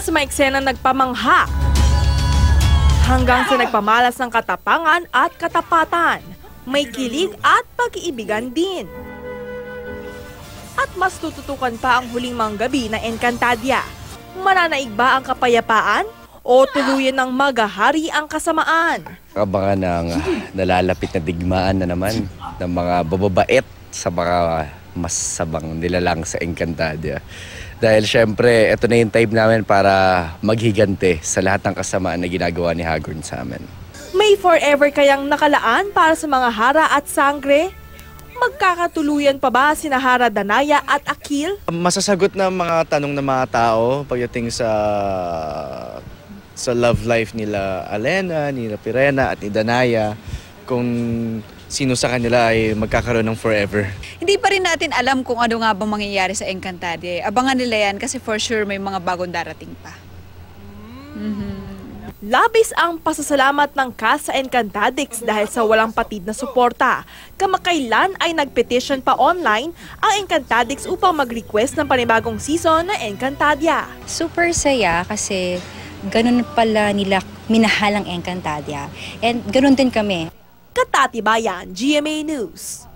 sa mga eksenang nagpamangha hanggang sa nagpamalas ng katapangan at katapatan, may kilig at pag-iibigan din. At mas tututukan pa ang huling manggabi na Encantadia. Mananaig ba ang kapayapaan o tuluyan ng maghahari ang kasamaan? Abangan ng nalalapit na digmaan na naman ng mga bababait sa mga masabang nilalang sa Encantadia. Dahil syempre, ito na yung time namin para maghigante sa lahat ng kasamaan na ginagawa ni Hagorn sa amin. May forever kayang nakalaan para sa mga hara at sangre? Magkakatuluyan pa ba sina Hara Danaya at Akil? Masasagot na mga tanong ng mga tao pagdating sa love life nila Alena, ni Pirena at ni Danaya, kung sino sa kanila ay magkakaroon ng forever. Hindi pa rin natin alam kung ano nga bang mangyayari sa Encantadia. Abangan nila yan kasi for sure may mga bagong darating pa. Labis ang pasasalamat ng cast sa Encantadix dahil sa walang patid na suporta. Kamakailan ay nagpetition pa online ang Encantadix upang mag-request ng panibagong season na Encantadia. Super saya kasi ganun pala nila minahal ang Encantadia. And ganun din kami. Katatibayan, GMA News.